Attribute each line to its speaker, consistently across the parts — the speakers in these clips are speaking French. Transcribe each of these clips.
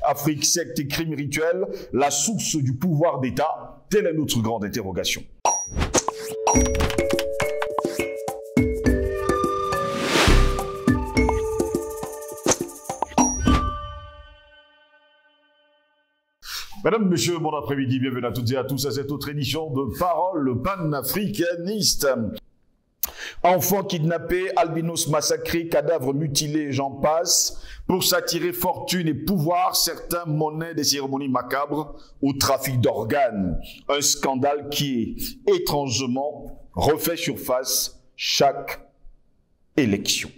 Speaker 1: Afrique, secte et crime rituel, la source du pouvoir d'État? Telle est notre grande interrogation. Mesdames, Messieurs, bon après-midi, bienvenue à toutes et à tous à cette autre édition de Parole panafricaniste. Enfants kidnappés, albinos massacrés, cadavres mutilés, j'en passe. Pour s'attirer fortune et pouvoir, certains monnaient des cérémonies macabres au trafic d'organes. Un scandale qui est étrangement refait surface chaque élection.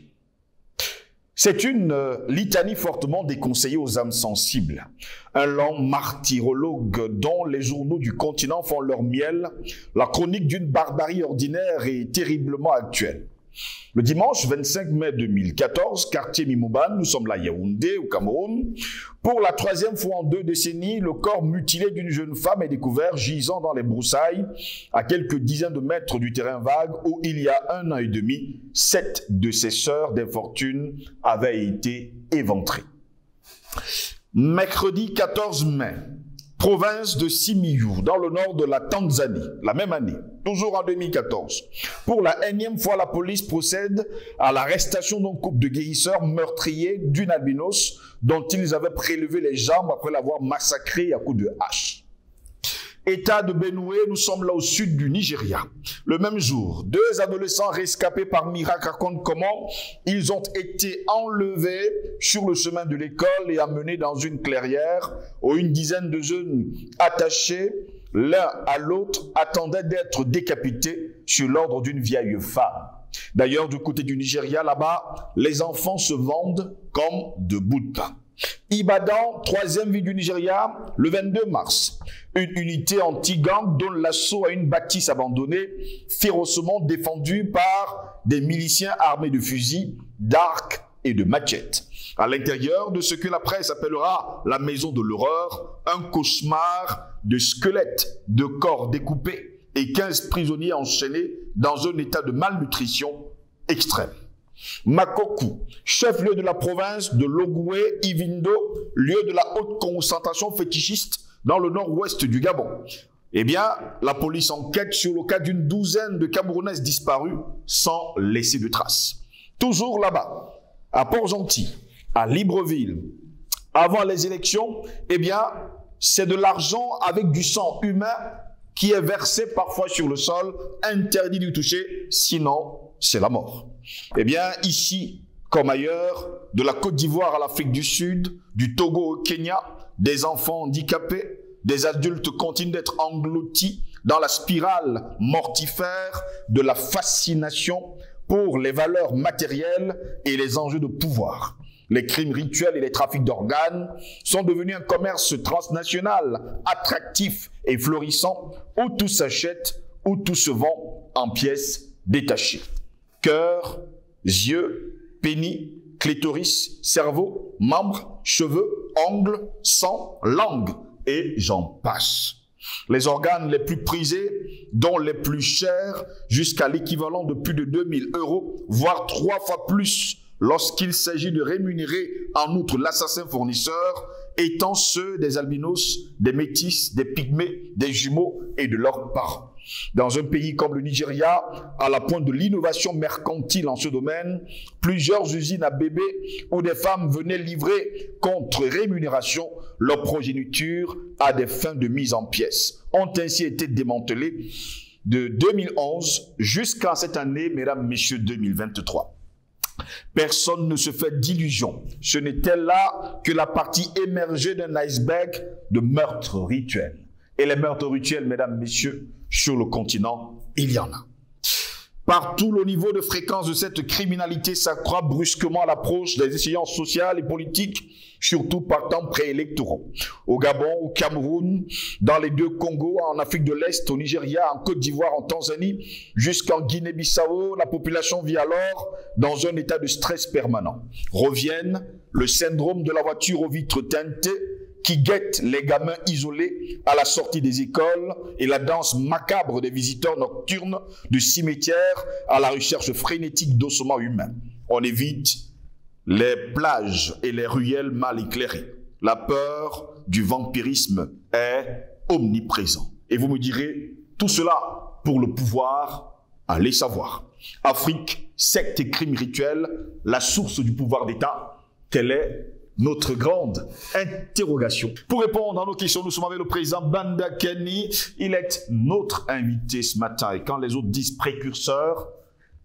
Speaker 1: C'est une litanie fortement déconseillée aux âmes sensibles. Un lent martyrologue dont les journaux du continent font leur miel, la chronique d'une barbarie ordinaire et terriblement actuelle. Le dimanche 25 mai 2014, quartier Mimouban, nous sommes là à Yaoundé, au Cameroun. Pour la troisième fois en 2 décennies, le corps mutilé d'une jeune femme est découvert gisant dans les broussailles à quelques dizaines de mètres du terrain vague où il y a 1 an et demi, 7 de ses sœurs d'infortune avaient été éventrées. Mercredi 14 mai, province de Simiyu, dans le nord de la Tanzanie, la même année, toujours en 2014. Pour la énième fois, la police procède à l'arrestation d'un couple de guérisseurs meurtriers d'une albinos dont ils avaient prélevé les jambes après l'avoir massacrée à coups de hache. État de Benue, nous sommes là au sud du Nigeria. Le même jour, 2 adolescents rescapés par miracle racontent comment ils ont été enlevés sur le chemin de l'école et amenés dans une clairière où une dizaine de jeunes attachés l'un à l'autre attendaient d'être décapités sur l'ordre d'une vieille femme. D'ailleurs, du côté du Nigeria, là-bas, les enfants se vendent comme de bouts de pain. Ibadan, 3e ville du Nigeria, le 22 mars. Une unité anti-gang donne l'assaut à une bâtisse abandonnée, férocement défendue par des miliciens armés de fusils, d'arcs et de machettes. À l'intérieur de ce que la presse appellera la maison de l'horreur, un cauchemar de squelettes, de corps découpés et 15 prisonniers enchaînés dans un état de malnutrition extrême. Makoku, chef-lieu de la province de Logoué, Ivindo, lieu de la haute concentration fétichiste dans le nord-ouest du Gabon. Eh bien, la police enquête sur le cas d'une douzaine de Camerounaises disparues sans laisser de traces. Toujours là-bas, à Port-Gentil, à Libreville, avant les élections, eh bien, c'est de l'argent avec du sang humain qui est versé parfois sur le sol, interdit d'y toucher, sinon c'est la mort. Eh bien, ici, comme ailleurs, de la Côte d'Ivoire à l'Afrique du Sud, du Togo au Kenya, des enfants handicapés, des adultes continuent d'être engloutis dans la spirale mortifère de la fascination pour les valeurs matérielles et les enjeux de pouvoir. Les crimes rituels et les trafics d'organes sont devenus un commerce transnational attractif et florissant où tout s'achète, où tout se vend en pièces détachées. Cœur, yeux, pénis, clitoris, cerveau, membres, cheveux, ongles, sang, langue, et j'en passe. Les organes les plus prisés, dont les plus chers, jusqu'à l'équivalent de plus de 2000 €, voire 3 fois plus lorsqu'il s'agit de rémunérer en outre l'assassin fournisseur, étant ceux des albinos, des métis, des pygmées, des jumeaux et de leurs parents. Dans un pays comme le Nigeria, à la pointe de l'innovation mercantile en ce domaine, plusieurs usines à bébés où des femmes venaient livrer contre rémunération leur progéniture à des fins de mise en pièces ont ainsi été démantelées de 2011 jusqu'à cette année, mesdames, messieurs, 2023. Personne ne se fait d'illusions. Ce n'était là que la partie émergée d'un iceberg de meurtres rituels. Et les meurtres rituels, mesdames, messieurs, sur le continent, il y en a. Partout, le niveau de fréquence de cette criminalité s'accroît brusquement à l'approche des échéances sociales et politiques, surtout par temps préélectoraux. Au Gabon, au Cameroun, dans les 2 Congos, en Afrique de l'Est, au Nigeria, en Côte d'Ivoire, en Tanzanie, jusqu'en Guinée-Bissau, la population vit alors dans un état de stress permanent. Reviennent le syndrome de la voiture aux vitres teintées, qui guette les gamins isolés à la sortie des écoles et la danse macabre des visiteurs nocturnes du cimetière à la recherche frénétique d'ossements humains. On évite les plages et les ruelles mal éclairées. la peur du vampirisme est omniprésent. Et vous me direz, tout cela pour le pouvoir, allez savoir. Afrique, secte et crimes rituels, la source du pouvoir d'État, telle est notre grande interrogation. Pour répondre à nos questions, nous sommes avec le président Banda Kenny. Il est notre invité ce matin. Et quand les autres disent précurseur,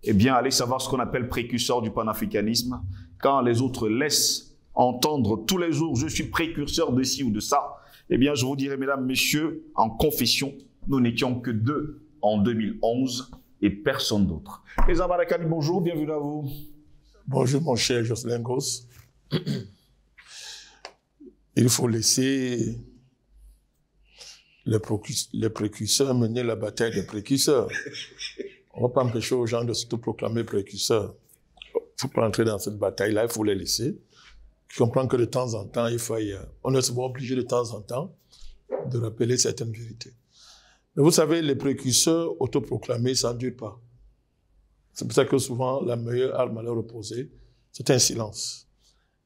Speaker 1: eh bien, allez savoir ce qu'on appelle précurseur du panafricanisme. Quand les autres laissent entendre tous les jours, je suis précurseur de ci ou de ça, eh bien, je vous dirai, mesdames, messieurs, en confession, nous n'étions que 2 en 2011 et personne d'autre. Président Banda Kenny, bonjour, bienvenue à vous.
Speaker 2: Bonjour, mon cher Jocelyn Goss. Il faut laisser les précurseurs mener la bataille des précurseurs. On ne va pas empêcher aux gens de se proclamer précurseurs. Il ne faut pas entrer dans cette bataille-là, il faut les laisser. Je comprends que de temps en temps, on est souvent obligé de temps en temps de rappeler certaines vérités. Mais vous savez, les précurseurs autoproclamés, ça ne dure pas. C'est pour ça que souvent, la meilleure arme à leur opposer, c'est un silence.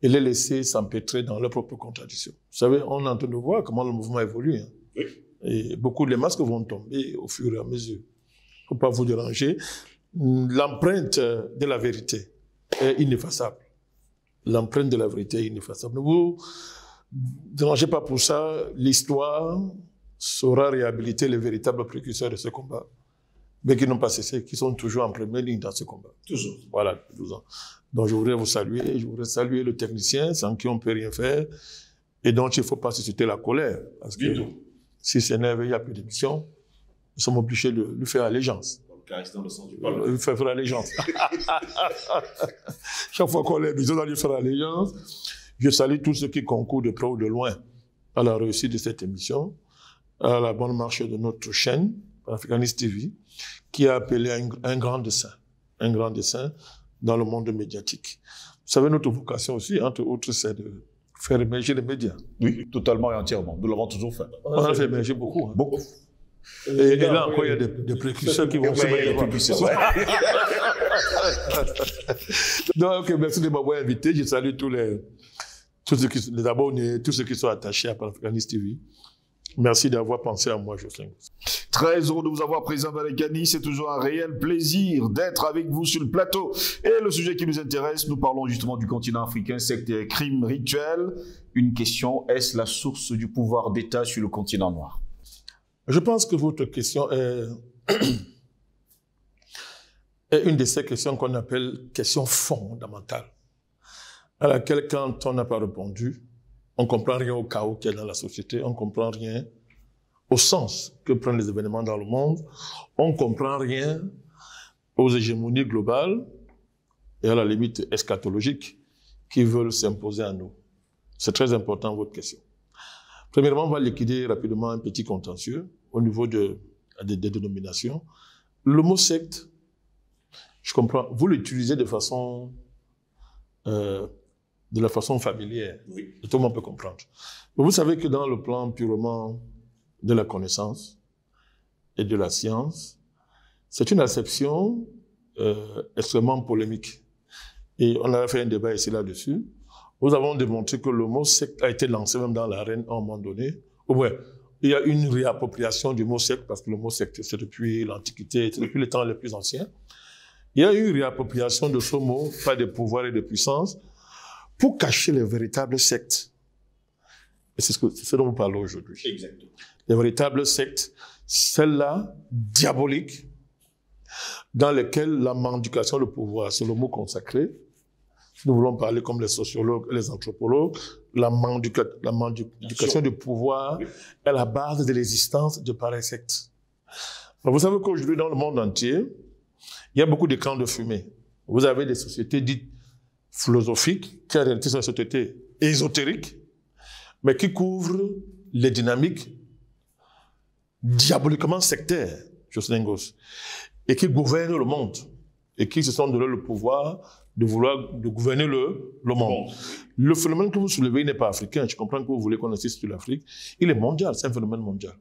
Speaker 2: Et les laisser s'empêtrer dans leurs propres contradictions. Vous savez, on est en train de voir comment le mouvement évolue. Hein. Oui. Et beaucoup de masques vont tomber au fur et à mesure. Il ne faut pas vous déranger. L'empreinte de la vérité est ineffaçable. L'empreinte de la vérité est ineffaçable. Ne vous dérangez pas pour ça. L'histoire saura réhabiliter les véritables précurseurs de ce combat. Mais qui n'ont pas cessé, qui sont toujours en première ligne dans ce combat. Toujours. Voilà, toujours. Donc je voudrais vous saluer, je voudrais saluer le technicien sans qui on ne peut rien faire et donc il ne faut pas susciter la colère. Parce que si c'est énervé, il n'y a plus d'émission, nous sommes obligés de lui faire allégeance.
Speaker 3: Dans le sens du parlement.
Speaker 2: Lui faire allégeance. Chaque fois qu'on l'aime, ils ont lui faire allégeance. Je salue tous ceux qui concourent de près ou de loin à la réussite de cette émission, à la bonne marche de notre chaîne, Panafricanist TV, qui a appelé un grand dessein dans le monde médiatique. Vous savez, notre vocation aussi, entre autres, c'est de faire émerger les médias.
Speaker 1: Oui, totalement et entièrement. Nous l'avons toujours fait.
Speaker 2: On a fait émerger beaucoup. Hein.
Speaker 1: Beaucoup.
Speaker 2: Et là encore, il y a des précurseurs qui vont se mettre. Donc, merci de m'avoir invité. Je salue tous les abonnés, tous ceux qui sont attachés à Panafricanist TV. Merci d'avoir pensé à moi, Jocelyn.
Speaker 1: Très heureux de vous avoir, président Banda Kenny. C'est toujours un réel plaisir d'être avec vous sur le plateau. Et le sujet qui nous intéresse, nous parlons justement du continent africain, secte et crimes rituels. Une question, est-ce la source du pouvoir d'État sur le continent noir?
Speaker 2: Je pense que votre question est une de ces questions qu'on appelle question fondamentale, à laquelle, quand on n'a pas répondu, on ne comprend rien au chaos qu'il y a dans la société, on ne comprend rien au sens que prennent les événements dans le monde, on ne comprend rien aux hégémonies globales et à la limite eschatologiques qui veulent s'imposer à nous. C'est très important, votre question. Premièrement, on va liquider rapidement un petit contentieux au niveau des dénominations. Le mot secte, je comprends, vous l'utilisez de la façon familière. Oui. Tout le monde peut comprendre. Mais vous savez que dans le plan purement de la connaissance et de la science, c'est une acception extrêmement polémique. Et on a fait un débat ici là-dessus. Nous avons démontré que le mot secte a été lancé même dans l'arène à un moment donné. Au moins, il y a une réappropriation du mot secte, parce que le mot secte, c'est depuis l'Antiquité, c'est depuis les temps les plus anciens. Il y a eu une réappropriation de ce mot, pas de pouvoir et de puissance, pour cacher les véritables sectes. Et c'est ce dont nous parlons aujourd'hui.
Speaker 3: Exactement.
Speaker 2: Les véritables sectes, celles-là, diaboliques, dans lesquelles la mendication de pouvoir, c'est le mot consacré. Nous voulons parler comme les sociologues et les anthropologues. La mendication de pouvoir est la base de l'existence de pareils sectes. Vous savez qu'aujourd'hui, dans le monde entier, il y a beaucoup de camps de fumée. Vous avez des sociétés dites philosophiques, qui en réalité sont des sociétés ésotériques, mais qui couvrent les dynamiques diaboliquement sectaires, Jocelyn Goss, et qui gouvernent le monde, et qui se sont donné le pouvoir de gouverner le monde. Le phénomène que vous soulevez n'est pas africain. Je comprends que vous voulez qu'on insiste sur l'Afrique. Il est mondial, c'est un phénomène mondial.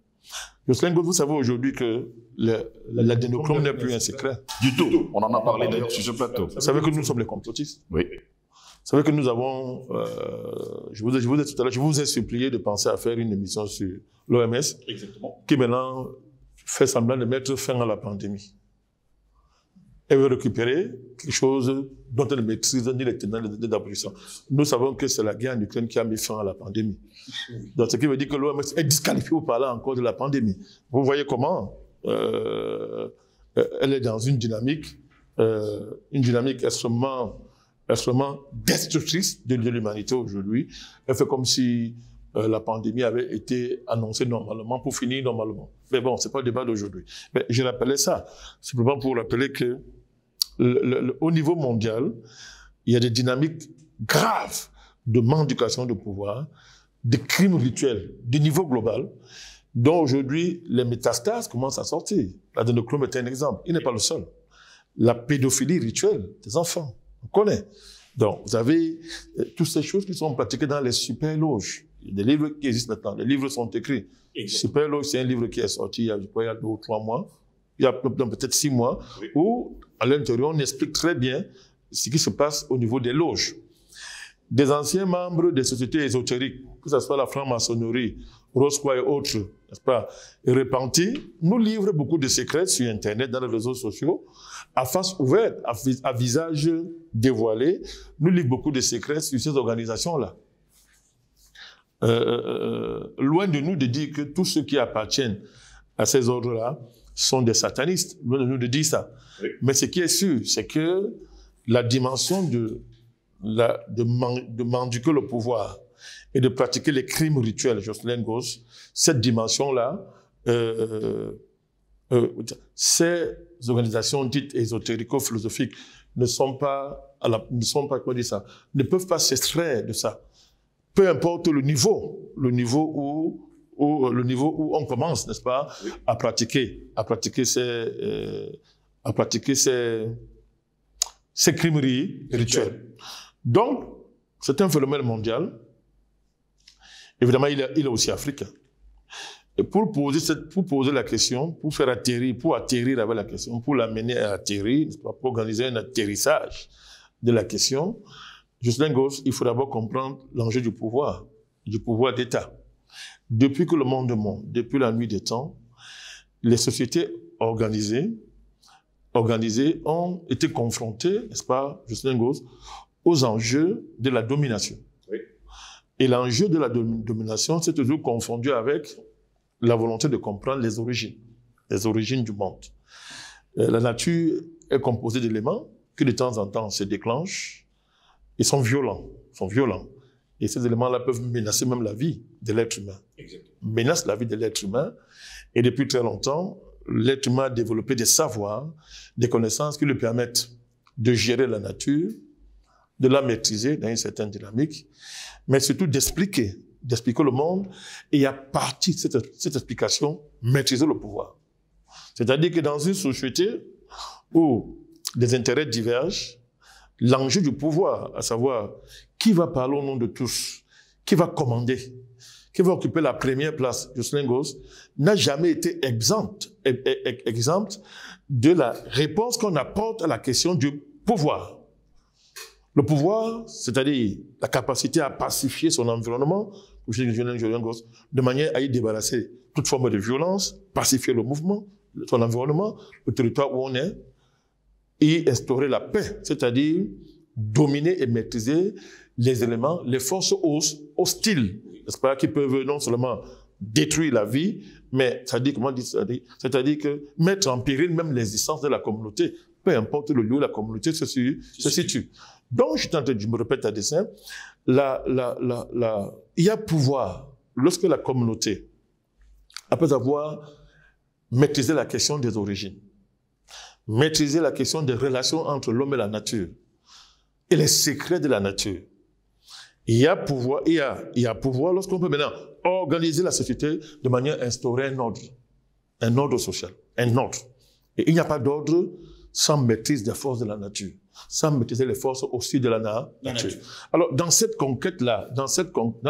Speaker 2: Jocelyn Goss, vous savez aujourd'hui que l'adénochrome n'est plus un secret.
Speaker 1: Du tout. On en a parlé d'ailleurs sur ce plateau.
Speaker 2: Vous savez que nous sommes les complotistes.
Speaker 1: Oui.
Speaker 2: savez que nous avons, je vous ai tout à l'heure, je vous ai supplié de penser à faire une émission sur l'OMS, qui maintenant fait semblant de mettre fin à la pandémie. Elle veut récupérer quelque chose dont elle ne maîtrise ni les tenants ni les aboutissants. Nous savons que c'est la guerre en Ukraine qui a mis fin à la pandémie. Donc, ce qui veut dire que l'OMS est disqualifiée pour parler encore de la pandémie. Vous voyez comment elle est dans une dynamique extrêmement destructrice de l'humanité aujourd'hui. Elle fait comme si la pandémie avait été annoncée normalement pour finir normalement. Mais bon, c'est pas le débat d'aujourd'hui. Mais je rappelais ça, simplement pour rappeler que au niveau mondial, il y a des dynamiques graves de mendication de pouvoir, de crimes rituels, du niveau global, dont aujourd'hui les métastases commencent à sortir. L'adénochrome est un exemple, il n'est pas le seul. La pédophilie rituelle des enfants, on connaît. Donc, vous avez toutes ces choses qui sont pratiquées dans les super loges. Il y a des livres qui existent maintenant, les livres sont écrits. Super loge, c'est un livre qui est sorti il y a 2 ou 3 mois, il y a peut-être 6 mois, oui, où à l'intérieur on explique très bien ce qui se passe au niveau des loges. Des anciens membres des sociétés ésotériques, que ce soit la franc-maçonnerie, Roscoe et autres, n'est-ce pas, et repentis, nous livrent beaucoup de secrets sur Internet, dans les réseaux sociaux, à face ouverte, à visage dévoilé, nous livrent beaucoup de secrets sur ces organisations-là. Loin de nous de dire que tous ceux qui appartiennent à ces ordres-là sont des satanistes, loin de nous de dire ça. Oui. Mais ce qui est sûr, c'est que la dimension de mendiquer le pouvoir et de pratiquer les crimes rituels, Jocelyne Gauss, cette dimension-là, ces organisations dites ésotérico-philosophiques ne peuvent pas s'extraire de ça. Peu importe le niveau où on commence, n'est-ce pas, oui, à pratiquer ces crimeries rituelles. Donc, c'est un phénomène mondial. Évidemment, il est aussi africain. Et pour poser la question, pour atterrir avec la question, pour l'amener à atterrir, n'est-ce pas, pour organiser un atterrissage de la question, Jocelyne Gauss, il faut d'abord comprendre l'enjeu du pouvoir d'État. Depuis que le monde monte, depuis la nuit des temps, les sociétés organisées ont été confrontées, n'est-ce pas, Jocelyne Gauss, aux enjeux de la domination. Oui. Et l'enjeu de la domination, c'est toujours confondu avec la volonté de comprendre les origines du monde. La nature est composée d'éléments qui de temps en temps se déclenchent et sont violents. Et ces éléments-là peuvent menacer même la vie de l'être humain. Exactement. Menacent la vie de l'être humain. Et depuis très longtemps, l'être humain a développé des savoirs, des connaissances qui lui permettent de gérer la nature, de la maîtriser dans une certaine dynamique, mais surtout d'expliquer le monde et à partir de cette explication, maîtriser le pouvoir. C'est-à-dire que dans une société où des intérêts divergent, l'enjeu du pouvoir, à savoir qui va parler au nom de tous, qui va commander, qui va occuper la première place, Jocelyne Gauss, n'a jamais été exempt de la réponse qu'on apporte à la question du pouvoir. Le pouvoir, c'est-à-dire la capacité à pacifier son environnement, de manière à y débarrasser toute forme de violence, pacifier le mouvement, son environnement, le territoire où on est, et instaurer la paix, c'est-à-dire dominer et maîtriser les éléments, les forces hostiles, n'est-ce pas, qui peuvent non seulement détruire la vie, mais c'est-à-dire que mettre en péril même l'existence de la communauté, peu importe le lieu où la communauté se situe. Donc, je me répète à dessein, il y a pouvoir lorsque la communauté, après avoir maîtrisé la question des origines, maîtriser la question des relations entre l'homme et la nature et les secrets de la nature. Il y a pouvoir lorsqu'on peut maintenant organiser la société de manière à instaurer un ordre social, un ordre. Et il n'y a pas d'ordre sans maîtrise des forces de la nature, sans maîtriser les forces aussi de la nature. Alors, dans cette conquête-là, dans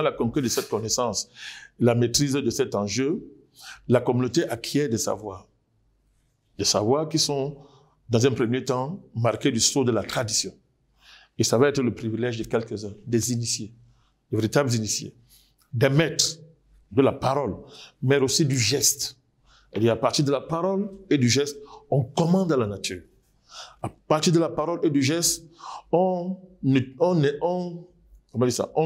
Speaker 2: la conquête de cette connaissance, la maîtrise de cet enjeu, la communauté acquiert des savoirs qui sont, dans un premier temps, marqués du sceau de la tradition. Et ça va être le privilège de quelques-uns, des initiés, des véritables initiés, des maîtres de la parole, mais aussi du geste. Et à partir de la parole et du geste, on commande à la nature. À partir de la parole et du geste, on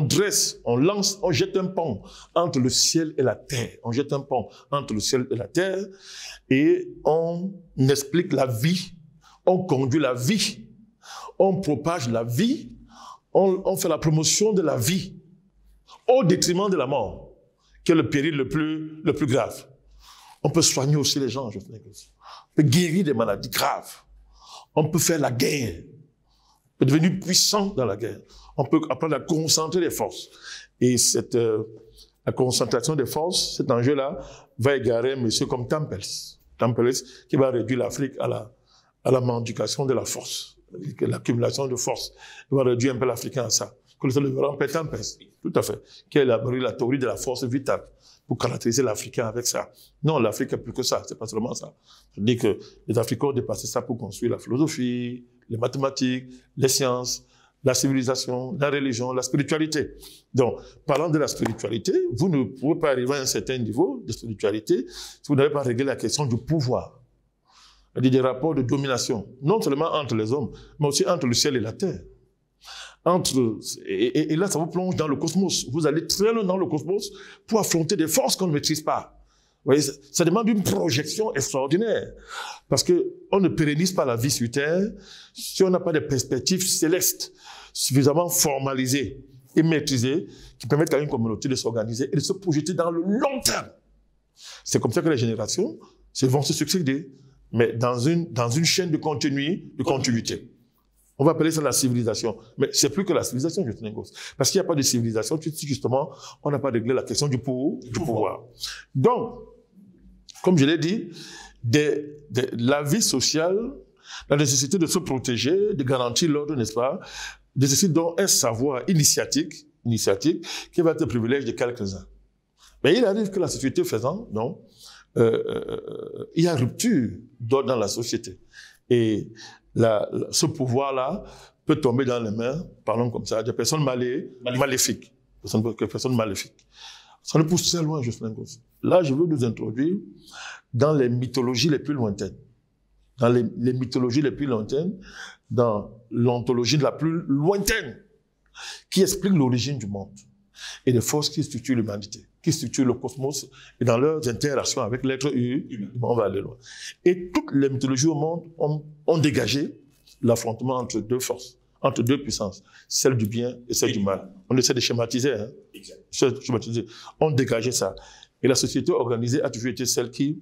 Speaker 2: dresse, on lance, on jette un pont entre le ciel et la terre. On jette un pont entre le ciel et la terre et on explique la vie, on conduit la vie, on propage la vie, on fait la promotion de la vie au détriment de la mort, qui est le péril le plus grave. On peut soigner aussi les gens, on peut guérir des maladies graves. On peut faire la guerre. On peut devenir puissant dans la guerre. On peut apprendre à concentrer les forces. Et la concentration des forces, cet enjeu-là, va égarer un monsieur comme Tempels, qui va réduire l'Afrique à la mendication de la force, l'accumulation de force. Il va réduire un peu l'Africain à ça. Que le grand père Tempels, tout à fait, qui a élaboré la théorie de la force vitale pour caractériser l'Africain avec ça. Non, l'Afrique est plus que ça, c'est pas seulement ça. Je dis que les Africains ont dépassé ça pour construire la philosophie, les mathématiques, les sciences, la civilisation, la religion, la spiritualité. Donc, parlant de la spiritualité, vous ne pouvez pas arriver à un certain niveau de spiritualité si vous n'avez pas réglé la question du pouvoir. C'est-à-dire des rapports de domination, non seulement entre les hommes, mais aussi entre le ciel et la terre. Et là, ça vous plonge dans le cosmos. Vous allez très loin dans le cosmos pour affronter des forces qu'on ne maîtrise pas. Vous voyez, ça demande une projection extraordinaire. Parce qu'on ne pérennise pas la vie sur Terre si on n'a pas de perspectives célestes suffisamment formalisées et maîtrisées qui permettent à une communauté de s'organiser et de se projeter dans le long terme. C'est comme ça que les générations vont se succéder, mais dans une chaîne de continuité. On va appeler ça la civilisation. Mais c'est plus que la civilisation, parce qu'il n'y a pas de civilisation, justement, on n'a pas réglé la question du pouvoir. Donc, comme je l'ai dit, la vie sociale, la nécessité de se protéger, de garantir l'ordre, n'est-ce pas, nécessite donc un savoir initiatique qui va être le privilège de quelques-uns. Mais il arrive que la société faisant, non, il y a rupture dans la société. Et ce pouvoir-là peut tomber dans les mains, parlons comme ça, des personnes maléfiques. Personnes maléfiques. Ça nous pousse très loin, Jocelyn Goss. Là, je veux nous introduire dans les mythologies les plus lointaines. Dans les mythologies les plus lointaines, dans l'ontologie la plus lointaine, qui explique l'origine du monde et les forces qui structurent l'humanité, qui structurent le cosmos et dans leurs interactions avec l'être humain. On va aller loin. Et toutes les mythologies au monde ont dégagé l'affrontement entre deux forces, entre deux puissances, celle du bien et celle du mal. On essaie de schématiser, hein. Schématiser. On dégageait ça. Et la société organisée a toujours été celle qui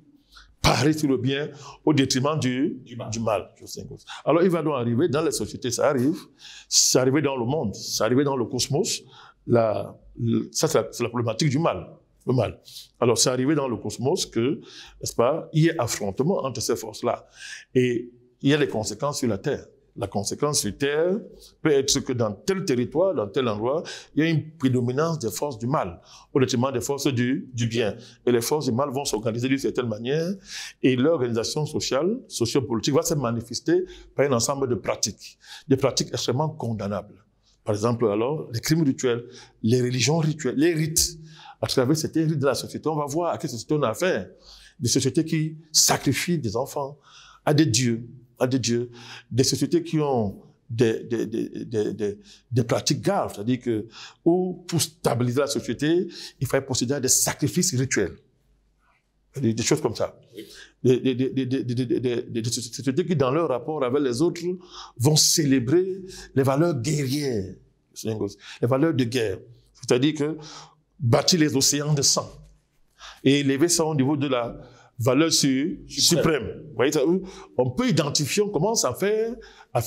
Speaker 2: parie sur le bien au détriment du mal. Alors il va donc arriver dans les sociétés, ça arrive, c'est arrivé dans le monde, c'est arrivé dans le cosmos. Ça, c'est la problématique du mal. Le mal. Alors, c'est arrivé dans le cosmos que, n'est-ce pas, il y a affrontement entre ces forces-là. Et il y a les conséquences sur la Terre. La conséquence sur Terre peut être que dans tel territoire, dans tel endroit, il y a une prédominance des forces du mal, au détriment des forces du bien. Et les forces du mal vont s'organiser d'une certaine manière, et l'organisation sociale, sociopolitique va se manifester par un ensemble de pratiques, des pratiques extrêmement condamnables. Par exemple, alors, les crimes rituels, les religions rituelles, les rites. À travers ces rites de la société, on va voir à quelle société on a affaire. Des sociétés qui sacrifient des enfants à des dieux, des sociétés qui ont des pratiques graves, c'est-à-dire que, ou pour stabiliser la société, il fallait procéder à des sacrifices rituels. Des choses comme ça. Des sociétés qui, dans leur rapport avec les autres, vont célébrer les valeurs guerrières, les valeurs de guerre. C'est-à-dire que bâtir les océans de sang et élever ça au niveau de la valeur suprême. Vous voyez ça, on peut identifier, on commence à faire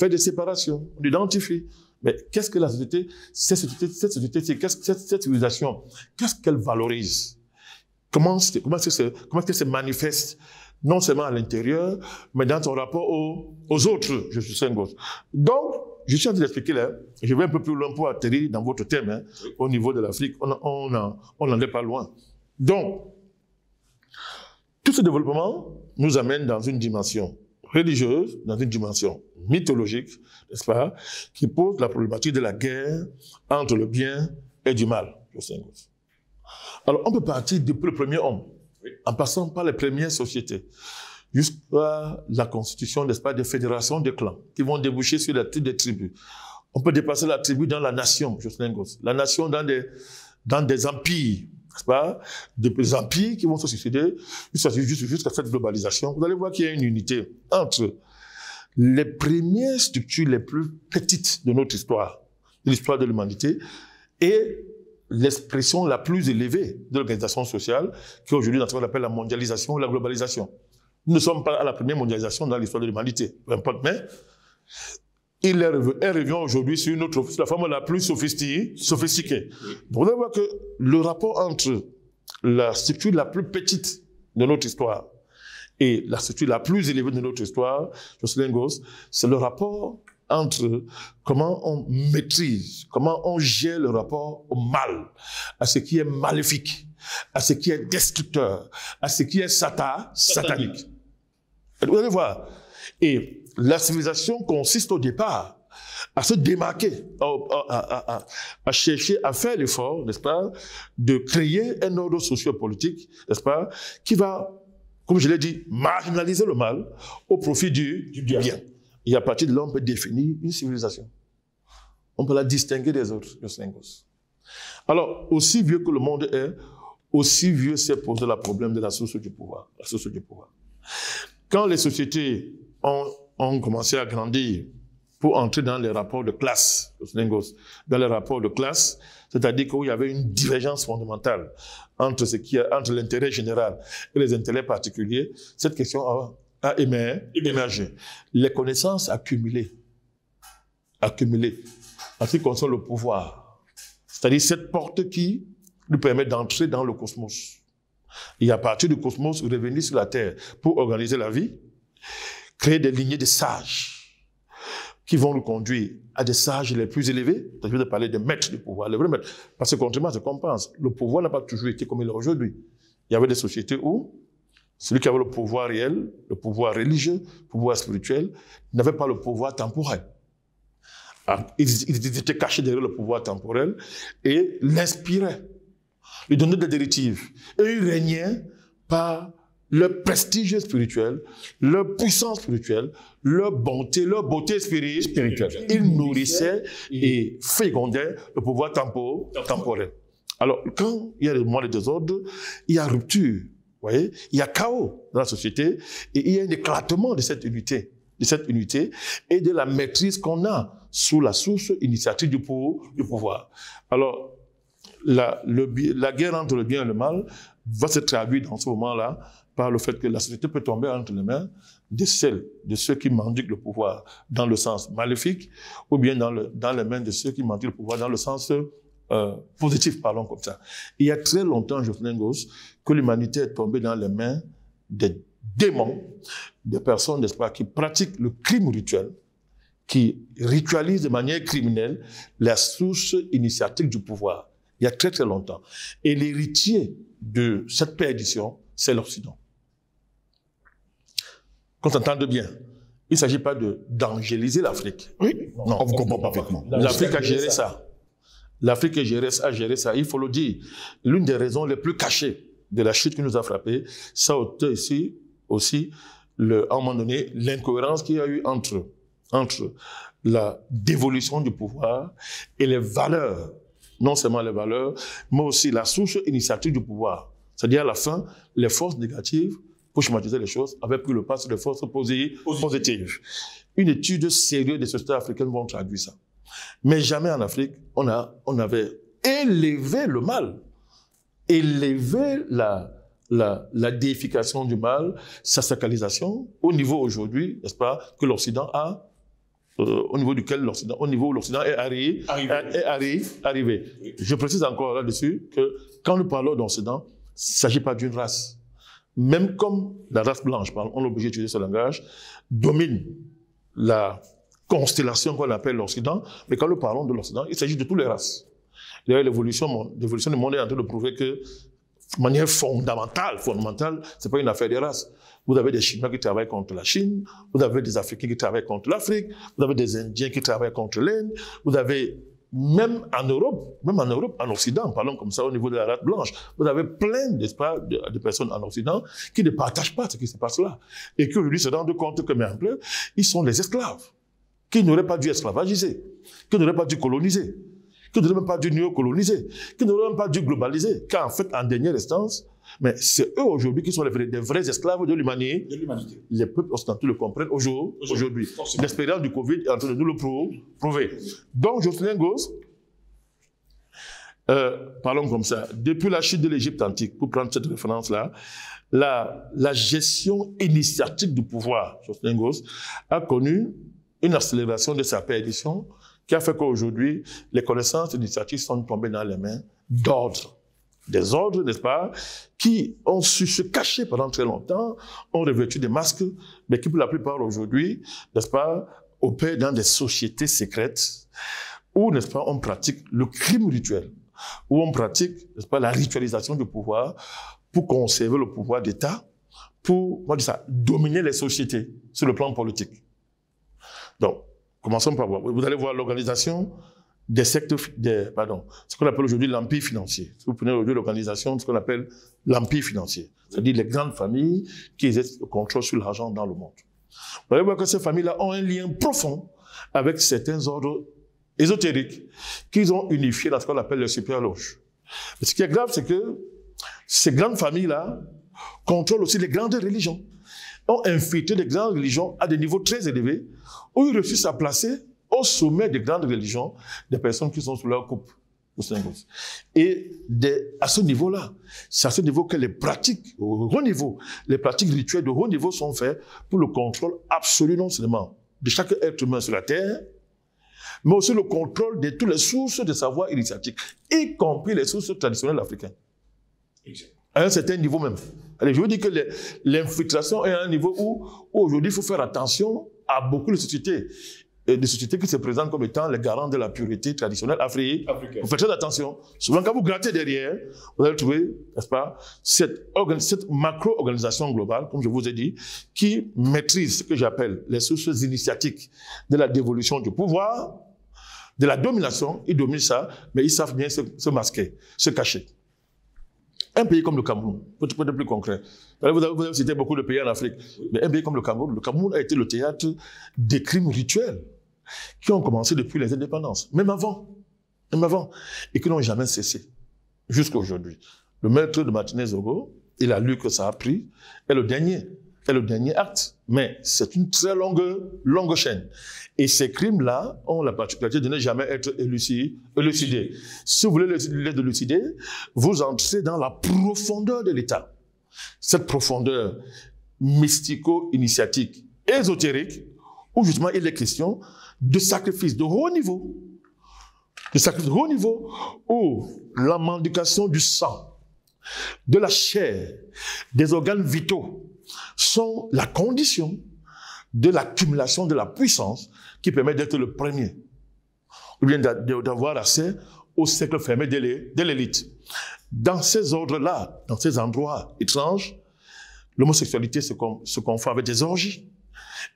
Speaker 2: des séparations. On identifie. Mais qu'est-ce que la société, cette civilisation, qu'est-ce qu'elle valorise? Comment est-ce qu'elle se manifeste, non seulement à l'intérieur, mais dans son rapport aux autres, je suis Goss. Donc, je suis en train d'expliquer là, je vais un peu plus loin pour atterrir dans votre thème, hein, au niveau de l'Afrique, on n'en est pas loin. Donc, tout ce développement nous amène dans une dimension religieuse dans une dimension mythologique, n'est-ce pas, qui pose la problématique de la guerre entre le bien et du mal. Alors, on peut partir depuis le premier homme, en passant par les premières sociétés, jusqu'à la constitution, n'est-ce pas, des fédérations de clans, qui vont déboucher sur la des tribus. On peut dépasser la tribu dans la nation, la nation dans des empires, n'est-ce pas, des empires qui vont se succéder jusqu'à cette globalisation. Vous allez voir qu'il y a une unité entre les premières structures les plus petites de notre histoire, de l'histoire de l'humanité, et l'expression la plus élevée de l'organisation sociale, qui aujourd'hui dans ce qu'on appelle la mondialisation ou la globalisation. Nous ne sommes pas à la première mondialisation dans l'histoire de l'humanité, peu importe, mais elle revient aujourd'hui sur la forme la plus sophistiquée. Vous allez voir que le rapport entre la structure la plus petite de notre histoire et la structure la plus élevée de notre histoire, Jocelyne Gos, c'est le rapport entre comment on maîtrise, comment on gère le rapport au mal, à ce qui est maléfique, à ce qui est destructeur, à ce qui est satanique. Vous allez voir. Et la civilisation consiste au départ à se démarquer, à chercher, à faire l'effort, n'est-ce pas, de créer un ordre sociopolitique, n'est-ce pas, qui va, comme je l'ai dit, marginaliser le mal au profit du bien. Et à partir de là, on peut définir une civilisation. On peut la distinguer des autres, Alors, aussi vieux que le monde est, aussi vieux s'est posé le problème de la source du pouvoir. La source du pouvoir. Quand les sociétés ont commencé à grandir pour entrer dans les rapports de classe, dans les rapports de classe, c'est-à-dire qu'il y avait une divergence fondamentale entre l'intérêt général et les intérêts particuliers, cette question a émergé. Les connaissances accumulées en ce qui concerne le pouvoir, c'est-à-dire cette porte qui nous permet d'entrer dans le cosmos. Et à partir du cosmos, revenir sur la Terre pour organiser la vie, créer des lignées de sages qui vont nous conduire à des sages les plus élevés. Je vais parler des maîtres du pouvoir, les vrais maîtres. Parce que contrairement à ce qu'on pense, le pouvoir n'a pas toujours été comme il est aujourd'hui. Il y avait des sociétés où celui qui avait le pouvoir réel, le pouvoir religieux, le pouvoir spirituel, n'avait pas le pouvoir temporel. Il était caché derrière le pouvoir temporel et l'inspirait. Il donnait des directives. Et il régnait par leur prestige spirituel, leur puissance spirituelle, leur beauté spirituelle. Il nourrissait et fécondait le pouvoir temporel. Alors, quand il y a le moindre désordre, il y a rupture, vous voyez, il y a chaos dans la société et il y a un éclatement de cette unité et de la maîtrise qu'on a sous la source initiative du pouvoir. Alors, la guerre entre le bien et le mal va se traduire dans ce moment-là par le fait que la société peut tomber entre les mains de ceux qui mendiquent le pouvoir dans le sens maléfique ou bien dans les mains de ceux qui mendiquent le pouvoir dans le sens positif, parlons comme ça. Il y a très longtemps, Jocelyne Gos, que l'humanité est tombée dans les mains des démons, des personnes, n'est-ce pas, qui pratiquent le crime rituel, qui ritualisent de manière criminelle la source initiatique du pouvoir. Il y a très très longtemps. Et l'héritier de cette perdition, c'est l'Occident. Qu'on s'entende bien. Il ne s'agit pas d'angéliser l'Afrique.
Speaker 1: Oui,
Speaker 2: non,
Speaker 1: on vous comprend parfaitement.
Speaker 2: L'Afrique a géré ça. L'Afrique a géré ça. Il faut le dire. L'une des raisons les plus cachées de la chute qui nous a frappés, ça a été ici aussi, à un moment donné, l'incohérence qu'il y a eu entre la dévolution du pouvoir et les valeurs, non seulement les valeurs, mais aussi la source initiative du pouvoir. C'est-à-dire, à la fin, les forces négatives, pour schématiser les choses, avaient pris le pas sur les forces positives. Une étude sérieuse des sociétés africaines vont traduire ça. Mais jamais en Afrique, on avait élevé le mal, élevé la déification du mal, sa sacralisation, au niveau aujourd'hui, n'est-ce pas, que l'Occident a, au niveau où l'Occident est arrivé. Oui. Je précise encore là-dessus que quand nous parlons d'Occident, il ne s'agit pas d'une race. Même comme la race blanche, on est obligé d'utiliser ce langage, domine la constellation qu'on appelle l'Occident, mais quand nous parlons de l'Occident, il s'agit de toutes les races. D'ailleurs, l'évolution du monde est en train de prouver que manière fondamentale, c'est pas une affaire de race. Vous avez des Chinois qui travaillent contre la Chine, vous avez des Africains qui travaillent contre l'Afrique, vous avez des Indiens qui travaillent contre l'Inde, vous avez, même en Europe, en Occident, parlons comme ça au niveau de la race blanche, vous avez plein, n'est-ce pas, de personnes en Occident qui ne partagent pas ce qui se passe là. Et qui aujourd'hui se rendent compte que, mais en plus, ils sont les esclaves, qui n'auraient pas dû esclavagiser, qui n'auraient pas dû coloniser, qui n'auraient même pas dû néocoloniser, qui n'auraient même pas dû globaliser, car en fait, en dernière instance, mais c'est eux aujourd'hui qui sont des vrais esclaves de l'humanité. Les peuples occidentaux le comprennent aujourd'hui. L'expérience du Covid est en train de nous le prouver. Donc, Jocelyn Gosse, parlons comme ça, depuis la chute de l'Égypte antique, pour prendre cette référence-là, la gestion initiatique du pouvoir, Jocelyn Gosse, a connu une accélération de sa perdition qui a fait qu'aujourd'hui, les connaissances initiatiques sont tombées dans les mains d'ordres. Des ordres, n'est-ce pas, qui ont su se cacher pendant très longtemps, ont revêtu des masques, mais qui pour la plupart aujourd'hui, n'est-ce pas, opèrent dans des sociétés secrètes où, n'est-ce pas, on pratique le crime rituel, où on pratique, n'est-ce pas, la ritualisation du pouvoir pour conserver le pouvoir d'État, pour, moi, ça, dominer les sociétés sur le plan politique. Donc, commençons par voir. Vous allez voir l'organisation des sectes, ce qu'on appelle aujourd'hui l'empire financier. Si vous prenez aujourd'hui l'organisation de ce qu'on appelle l'empire financier, c'est-à-dire les grandes familles qui exercent le contrôle sur l'argent dans le monde. Vous allez voir que ces familles-là ont un lien profond avec certains ordres ésotériques qu'ils ont unifiés dans ce qu'on appelle les super loges. Mais ce qui est grave, c'est que ces grandes familles-là contrôlent aussi les grandes religions, ont infiltré les grandes religions à des niveaux très élevés, où ils réussissent à placer au sommet des grandes religions des personnes qui sont sous leur coupe. Et à ce niveau-là, c'est à ce niveau que les pratiques au haut niveau, les pratiques rituelles de haut niveau sont faites pour le contrôle absolu non seulement de chaque être humain sur la Terre, mais aussi le contrôle de toutes les sources de savoir initiatique, y compris les sources traditionnelles africaines. À un certain niveau même. Allez, je vous dis que l'infiltration est à un niveau où aujourd'hui il faut faire attention à beaucoup de sociétés. Des sociétés qui se présentent comme étant les garants de la pureté traditionnelle africaine. Vous faites très attention. Souvent, quand vous grattez derrière, vous allez trouver, n'est-ce pas, cette macro-organisation globale, comme je vous ai dit, qui maîtrise ce que j'appelle les sources initiatiques de la dévolution du pouvoir, de la domination. Ils dominent ça, mais ils savent bien se masquer, se cacher. Un pays comme le Cameroun, pour être plus concret. Vous avez cité beaucoup de pays en Afrique, mais un pays comme le Cameroun a été le théâtre des crimes rituels qui ont commencé depuis les indépendances, même avant, et qui n'ont jamais cessé, jusqu'à aujourd'hui. Le maître de Martinez Zogo, il a lu que ça a pris, est le dernier acte, mais c'est une très longue chaîne. Et ces crimes-là ont la particularité de ne jamais être élucidés. Si vous voulez les élucider, vous entrez dans la profondeur de l'État. Cette profondeur mystico-initiatique, ésotérique, où justement il est question de sacrifices de haut niveau. De sacrifices de haut niveau, où la mendication du sang, de la chair, des organes vitaux, sont la condition de l'accumulation de la puissance qui permet d'être le premier, ou bien d'avoir accès au cercle fermé de l'élite. Dans ces ordres-là, dans ces endroits étranges, l'homosexualité se confond avec des orgies,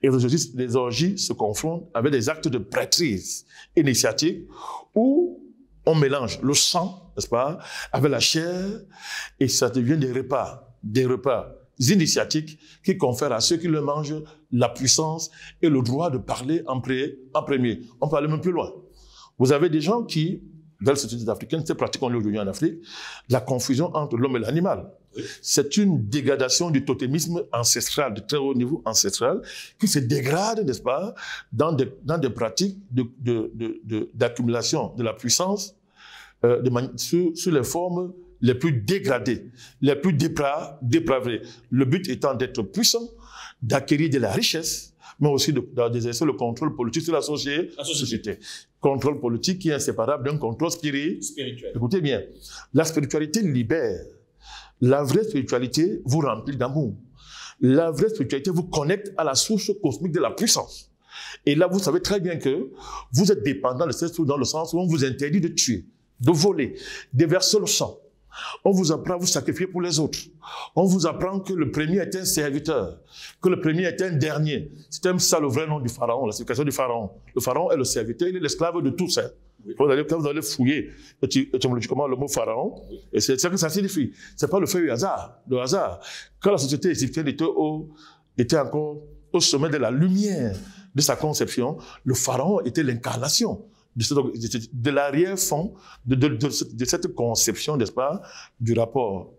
Speaker 2: et les orgies se confondent avec des actes de prêtrise initiatique où on mélange le sang, n'est-ce pas, avec la chair, et ça devient des repas initiatiques qui confèrent à ceux qui le mangent la puissance et le droit de parler en premier. On peut aller même plus loin. Vous avez des gens qui, dans les sociétés africaines, c'est pratiquement aujourd'hui en Afrique, la confusion entre l'homme et l'animal. C'est une dégradation du totémisme ancestral, de très haut niveau ancestral, qui se dégrade, n'est-ce pas, dans des pratiques d'accumulation de la puissance sous les formes les plus dégradées, les plus dépravées. Le but étant d'être puissant, d'acquérir de la richesse, mais aussi d'exercer le contrôle politique sur la société. Contrôle politique qui est inséparable d'un contrôle spirituel. Écoutez bien, la spiritualité libère. La vraie spiritualité vous remplit d'amour. La vraie spiritualité vous connecte à la source cosmique de la puissance. Et là, vous savez très bien que vous êtes dépendant de cette source dans le sens où on vous interdit de tuer, de voler, de verser le sang. On vous apprend à vous sacrifier pour les autres. On vous apprend que le premier est un serviteur, que le premier est un dernier. C'est ça le vrai nom du pharaon, la signification du pharaon. Le pharaon est le serviteur, il est l'esclave de tous. Hein. Oui. Quand vous allez fouiller étymologiquement le mot pharaon, et c'est ça que ça signifie. C'est pas le fait du hasard. Le hasard. Quand la société égyptienne était encore au sommet de la lumière de sa conception, le pharaon était l'incarnation de l'arrière-fond de cette conception, n'est-ce pas, du rapport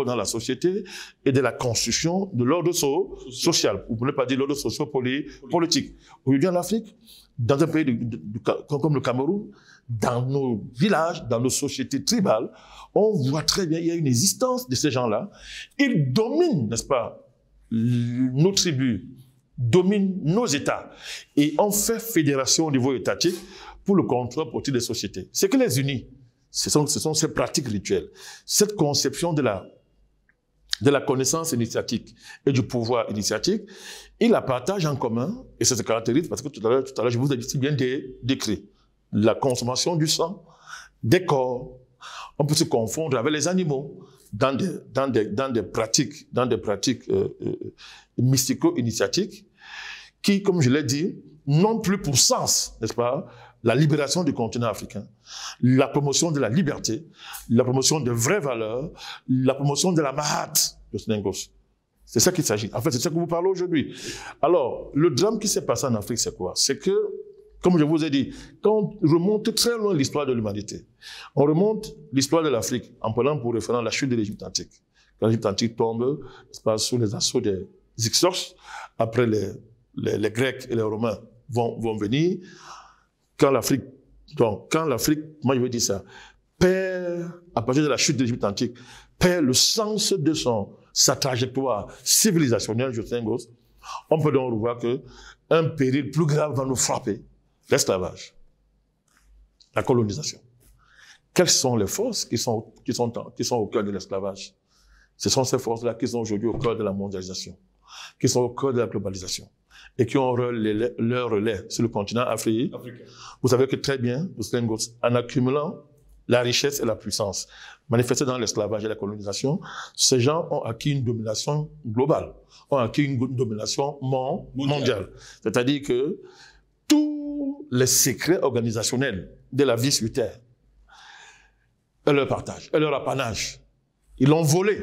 Speaker 2: dans la société et de la construction de l'ordre social. Vous ne pouvez pas dire l'ordre socio-politique. Aujourd'hui en Afrique, dans un pays comme le Cameroun, dans nos villages, dans nos sociétés tribales, on voit très bien, il y a une existence de ces gens-là. Ils dominent, n'est-ce pas, nos tribus, dominent nos États. Et on fait fédération au niveau étatique pour le contrôle politique des sociétés. Ce qui les unit, ce sont ces pratiques rituelles. Cette conception de la connaissance initiatique et du pouvoir initiatique, ils la partagent en commun, et ça se caractérise parce que tout à l'heure, je vous ai dit bien décrit. La consommation du sang, des corps. On peut se confondre avec les animaux dans des pratiques mystico-initiatiques qui, comme je l'ai dit, n'ont plus pour sens, n'est-ce pas, la libération du continent africain, la promotion de la liberté, la promotion de vraies valeurs, la promotion de la Mahat de Snengos. C'est ça qu'il s'agit. En fait, c'est ça que vous parlez aujourd'hui. Alors, le drame qui s'est passé en Afrique, c'est quoi? C'est que, comme je vous ai dit, quand on remonte très loin l'histoire de l'humanité, on remonte l'histoire de l'Afrique en prenant pour référence la chute de l'Égypte antique. Quand l'Égypte antique tombe, c'est pas sous les assauts des Hyksos, après les Grecs et les Romains vont venir. Quand l'Afrique, moi je veux dire ça, perd, à partir de la chute de l'Égypte antique, perd le sens de sa trajectoire civilisationnelle, on peut donc revoir qu'un péril plus grave va nous frapper, l'esclavage, la colonisation. Quelles sont les forces qui sont au cœur de l'esclavage? Ce sont ces forces-là qui sont aujourd'hui au cœur de la mondialisation, qui sont au cœur de la globalisation, et qui ont leur relais sur le continent africain. Vous savez que très bien, en accumulant la richesse et la puissance manifestées dans l'esclavage et la colonisation, ces gens ont acquis une domination globale, ont acquis une domination mondiale. C'est-à-dire que tous les secrets organisationnels de la vie sur Terre, et leur partage, et leur apanage, ils l'ont volé.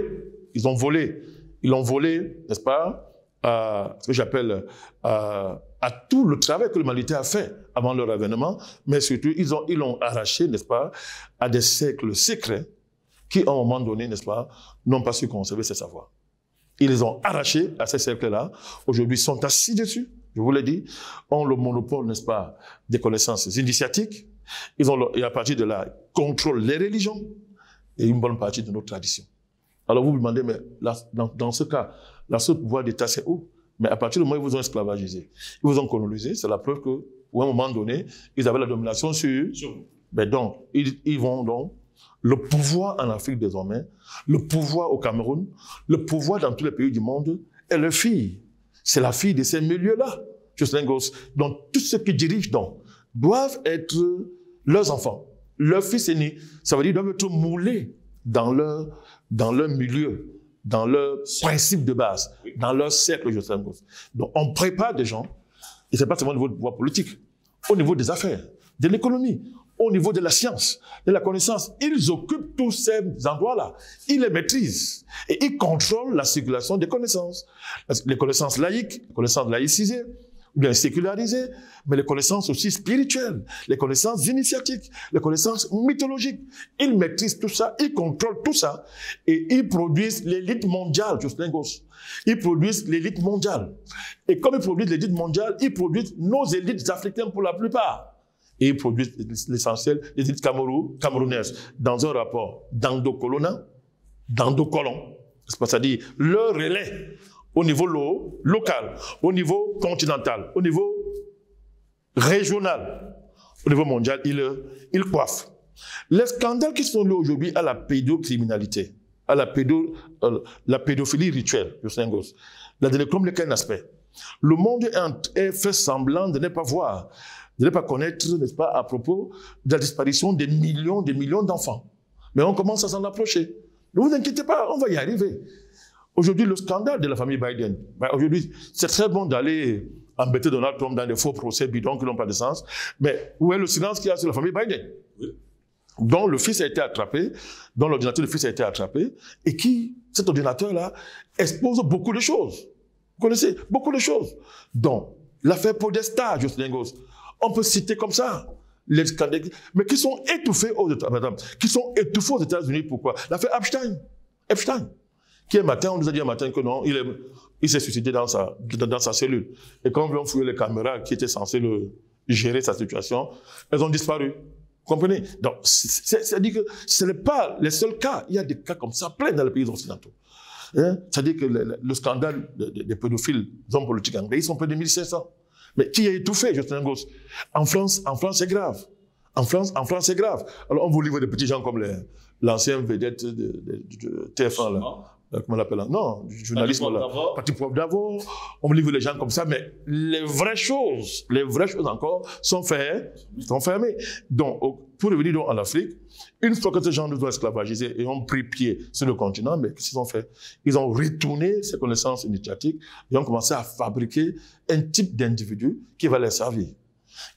Speaker 2: Ils ont volé, n'est-ce pas, ce que j'appelle à tout le travail que l'humanité a fait avant leur avènement, mais surtout, ils l'ont arraché, n'est-ce pas, à des siècles secrets qui, à un moment donné, n'est-ce pas, n'ont pas su conserver ces savoirs. Ils les ont arrachés à ces siècles-là. Aujourd'hui, ils sont assis dessus, je vous l'ai dit, ont le monopole, n'est-ce pas, des connaissances initiatiques. Et à partir de là, ils contrôlent les religions et une bonne partie de nos traditions. Alors vous vous demandez, mais là, dans ce cas, la seule pouvoir d'État, c'est où? Mais à partir du moment où ils vous ont esclavagisé, ils vous ont colonisé, c'est la preuve qu'à un moment donné, ils avaient la domination sur vous. Ben donc, ils vont donc, le pouvoir en Afrique désormais, le pouvoir au Cameroun, le pouvoir dans tous les pays du monde, est leur fille. C'est la fille de ces milieux-là. Donc, tous ceux qui dirigent donc, doivent être leurs enfants, leurs fils aînés. Ça veut dire qu'ils doivent être moulés dans leur milieu, dans leur principe de base, dans leur cercle. Donc, on prépare des gens, et ce n'est pas seulement au niveau du pouvoir politique, au niveau des affaires, de l'économie, au niveau de la science, de la connaissance. Ils occupent tous ces endroits-là. Ils les maîtrisent. Et ils contrôlent la circulation des connaissances. Les connaissances laïques, les connaissances laïcisées, ou bien sécularisées, mais les connaissances aussi spirituelles, les connaissances initiatiques, les connaissances mythologiques. Ils maîtrisent tout ça, ils contrôlent tout ça, et ils produisent l'élite mondiale, Ils produisent l'élite mondiale. Et comme ils produisent l'élite mondiale, ils produisent nos élites africaines pour la plupart. Et ils produisent l'essentiel des élites camerounaises dans un rapport d'endocolon, c'est-à-dire leur relais au niveau local, au niveau continental, au niveau régional, au niveau mondial, ils coiffent. Les scandales qui sont liés aujourd'hui à la pédocriminalité, à la pédophilie rituelle, la délécom n'est qu'un aspect. Le monde est fait semblant de ne pas voir, de ne pas connaître, n'est-ce pas, à propos de la disparition des millions d'enfants. Mais on commence à s'en approcher. Ne vous inquiétez pas, on va y arriver. Aujourd'hui, le scandale de la famille Biden. Aujourd'hui, c'est très bon d'aller embêter Donald Trump dans des faux procès bidons qui n'ont pas de sens. Mais où est le silence qu'il y a sur la famille Biden? Oui. Dont le fils a été attrapé, dont l'ordinateur du fils a été attrapé, et qui, cet ordinateur-là, expose beaucoup de choses. Vous connaissez? Beaucoup de choses. Donc, l'affaire Podesta, Jocelyne Gos, on peut citer comme ça. Les scandales, mais qui sont étouffés aux États-Unis. Pourquoi? L'affaire Epstein. Qui un matin, on nous a dit un matin que non, il s'est suicidé dans sa cellule. Et quand on fouillé les caméras qui étaient censées gérer sa situation, elles ont disparu. Vous comprenez? Donc, c'est-à-dire que ce n'est pas les seuls cas. Il y a des cas comme ça, plein dans les pays occidentaux. Hein? C'est-à-dire que le scandale des pédophiles, des hommes politiques anglais, ils sont près de 1500. Mais qui a étouffé, Justin Gos? En France, c'est grave. En France, c'est grave. Alors, on vous livre des petits gens comme l'ancien vedette de TF1, là. Comment on l'appelle? Non, du journalisme, là. Parti Prof d'Avo. On me livre les gens comme ça, mais les vraies choses encore, sont fermées. Donc, pour revenir donc en Afrique, une fois que ces gens nous ont esclavagisés et ont pris pied sur le continent, mais qu'est-ce qu'ils ont fait? Ils ont retourné ces connaissances initiatiques et ont commencé à fabriquer un type d'individu qui va les servir.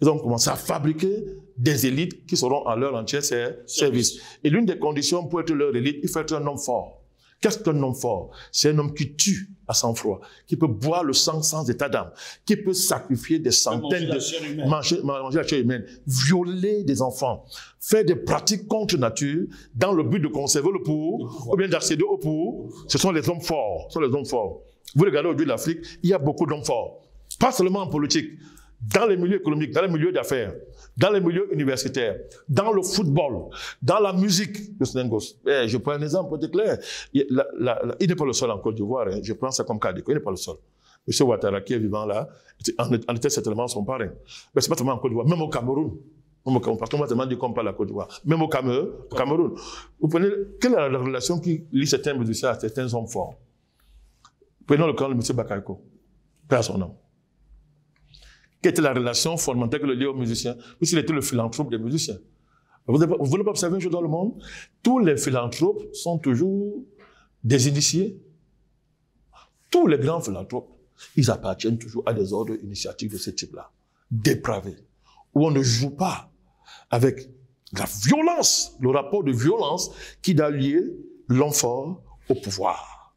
Speaker 2: Ils ont commencé à fabriquer des élites qui seront à leur entier service. Et l'une des conditions pour être leur élite, il faut être un homme fort. Qu'est-ce qu'un homme fort? C'est un homme qui tue à sang-froid, qui peut boire le sang sans état d'âme, qui peut sacrifier des centaines manger la chair humaine, violer des enfants, faire des pratiques contre nature dans le but de conserver le pouvoir ou bien d'accéder au pouvoir. Ce sont les hommes forts. Vous regardez aujourd'hui l'Afrique, il y a beaucoup d'hommes forts. Pas seulement en politique, dans les milieux économiques, dans les milieux d'affaires, dans les milieux universitaires, dans le football, dans la musique. Je prends un exemple pour être clair. Il n'est pas le seul en Côte d'Ivoire. Je prends ça comme cas d'école. Il n'est pas le seul. M. Ouattara, qui est vivant là, en était certainement son parrain. Mais ce n'est pas seulement en Côte d'Ivoire, même au Cameroun. Parce qu'on m'a tellement dit qu'on parle de la Côte d'Ivoire. Même au Cameroun. Vous prenez, quelle est la relation qui lie certains musiciens à certains hommes forts? Prenons le cas de M. Bakayoko. Père son nom. Quelle était la relation fondamentale que le lie aux musiciens? Puisqu'il était le philanthrope des musiciens. Vous voulez pas observer une chose dans le monde? Tous les philanthropes sont toujours des initiés. Tous les grands philanthropes, ils appartiennent toujours à des ordres initiatiques de ce type-là. Dépravés. Où on ne joue pas avec la violence, le rapport de violence qui doit lier l'homme fort au pouvoir.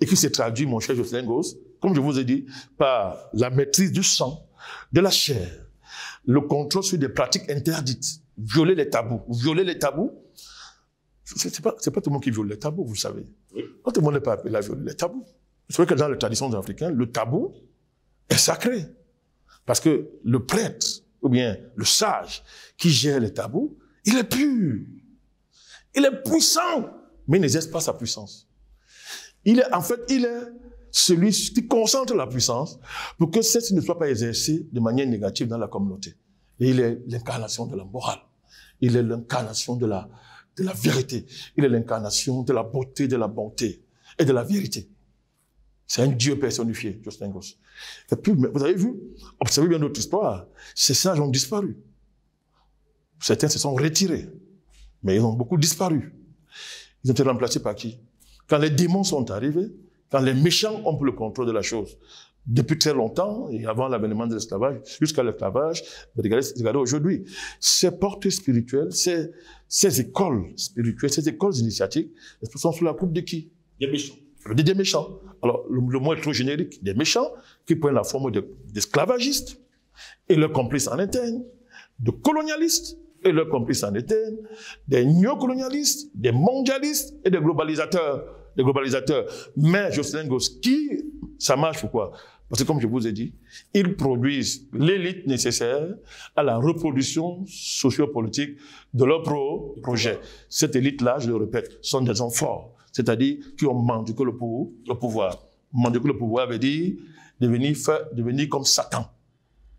Speaker 2: Et qui se traduit, mon cher Jocelyne Gos, comme je vous ai dit, par la maîtrise du sang, de la chair, le contrôle sur des pratiques interdites, violer les tabous. C'est pas tout le monde qui viole les tabous, vous savez. Oui. Pas tout le monde n'est pas appelé à violer les tabous. C'est vrai que dans les traditions africaines, le tabou est sacré. Parce que le prêtre, ou bien le sage qui gère les tabous, il est pur. Il est puissant, mais il n'exerce pas sa puissance. Il est celui qui concentre la puissance pour que celle-ci ne soit pas exercée de manière négative dans la communauté. Et il est l'incarnation de la morale. Il est l'incarnation de la vérité. Il est l'incarnation de la beauté, de la bonté et de la vérité. C'est un Dieu personnifié, Justin Gos. Et puis, vous avez vu, observez bien notre histoire, ces sages ont disparu. Certains se sont retirés, mais ils ont beaucoup disparu. Ils ont été remplacés par qui? Quand les démons sont arrivés, quand les méchants ont pris le contrôle de la chose, depuis très longtemps, et avant l'avènement de l'esclavage, jusqu'à l'esclavage, regardez aujourd'hui, ces portes spirituelles, ces écoles spirituelles, ces écoles initiatiques, elles sont sous la coupe de qui?
Speaker 1: Des méchants.
Speaker 2: Des méchants. Alors, le mot est trop générique. Des méchants qui prennent la forme d'esclavagistes et leurs complices en interne, de colonialistes et leurs complices en interne, des néocolonialistes, des mondialistes et des globalisateurs. Mais Jocelyne Gos, ça marche pourquoi? Parce que comme je vous ai dit, ils produisent l'élite nécessaire à la reproduction sociopolitique de leur projet. Cette élite-là, je le répète, sont des hommes forts, c'est-à-dire qui ont manduqué le pouvoir. Manduquer le pouvoir veut dire devenir comme Satan,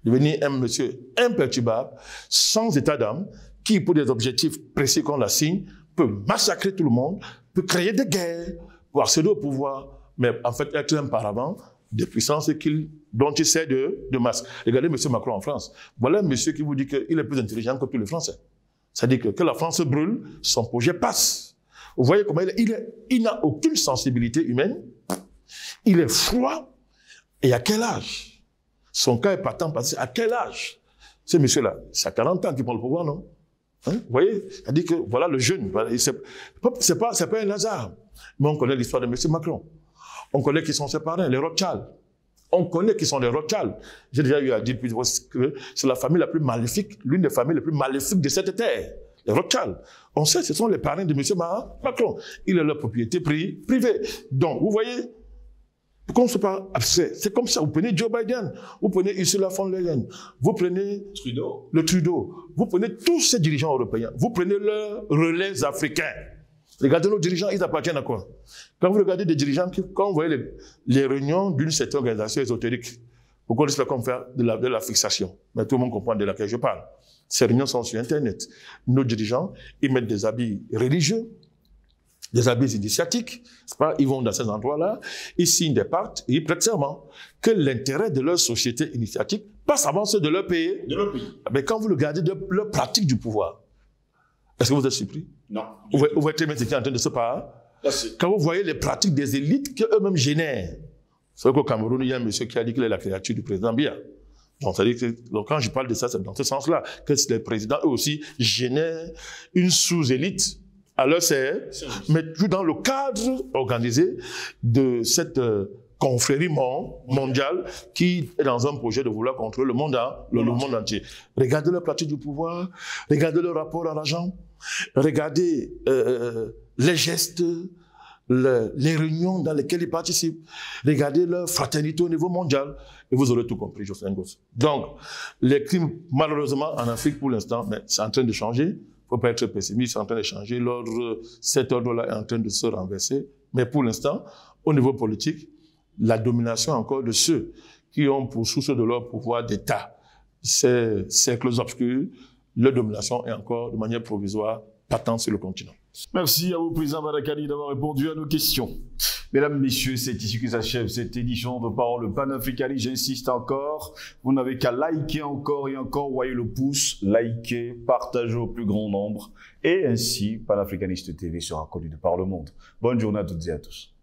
Speaker 2: devenir un monsieur imperturbable, sans état d'âme, qui, pour des objectifs précis qu'on l'assigne, peut massacrer tout le monde, peut créer des guerres, pour accéder au pouvoir, mais en fait être un paravent des puissances dont il sait de masse. Regardez M. Macron en France. Voilà un monsieur qui vous dit qu'il est plus intelligent que tous les Français. C'est-à-dire que la France brûle, son projet passe. Vous voyez comment il n'a aucune sensibilité humaine. Il est froid. Et à quel âge? Son cas est partant passé. À quel âge? Ce monsieur-là, c'est à 40 ans qu'il prend le pouvoir, non? Hein? Vous voyez? Il dit que voilà le jeune. Voilà, c'est pas un hasard. Mais on connaît l'histoire de M. Macron. On connaît qui sont ses parrains, les Rothschild. On connaît qui sont les Rothschild. J'ai déjà eu à dire que c'est la famille la plus maléfique, l'une des familles les plus maléfiques de cette terre. Les Rothschild. On sait, ce sont les parrains de M. Macron. Il est leur propriété privée. Donc, vous voyez, pourquoi on ne se parle abstrait? C'est comme ça. Vous prenez Joe Biden, vous prenez Ursula von der Leyen, vous prenez le Trudeau, vous prenez tous ces dirigeants européens, vous prenez leurs relais africains. Regardez nos dirigeants, ils appartiennent à quoi? Quand vous regardez des dirigeants, quand vous voyez les réunions d'une certaine organisation ésotérique, vous connaissez pas comment faire de la fixation. Mais tout le monde comprend de laquelle je parle. Ces réunions sont sur Internet. Nos dirigeants, ils mettent des habits religieux, des habits initiatiques, ils vont dans ces endroits-là, ils signent des pactes et ils prêtent serment que l'intérêt de leur société initiatique passe avant ceux de leur pays. Mais quand vous regardez de leur pratique du pouvoir, est-ce que vous êtes surpris?
Speaker 1: Non.
Speaker 2: Vous voyez très bien ce qui est en train de se passer. Quand vous voyez les pratiques des élites qu'eux-mêmes génèrent, c'est vrai qu'au Cameroun, il y a un monsieur qui a dit qu'il est la créature du président Biya. Donc, quand je parle de ça, c'est dans ce sens-là, que les présidents, eux aussi, génèrent une sous-élite à leur serre, mais tout dans le cadre organisé de cette confrérie mondiale qui est dans un projet de vouloir contrôler le monde entier. Regardez leur pratique du pouvoir, regardez leur rapport à l'argent, regardez les gestes, les réunions dans lesquelles ils participent, regardez leur fraternité au niveau mondial, et vous aurez tout compris, Jocelyn Gosse. Donc, les crimes, malheureusement, en Afrique pour l'instant, mais c'est en train de changer. Il ne faut pas être pessimiste, c'est en train de changer. Cet ordre-là est en train de se renverser. Mais pour l'instant, au niveau politique, la domination encore de ceux qui ont pour source de leur pouvoir d'État ces cercles obscurs, leur domination est encore de manière provisoire patente sur le continent.
Speaker 1: Merci à vous, Président Badakani, d'avoir répondu à nos questions. Mesdames, Messieurs, c'est ici que s'achève cette édition de Parole panafricaniste. J'insiste encore, vous n'avez qu'à liker encore et encore, voyez le pouce, liker, partagez au plus grand nombre. Et ainsi, Panafricaniste TV sera connu de par le monde. Bonne journée à toutes et à tous.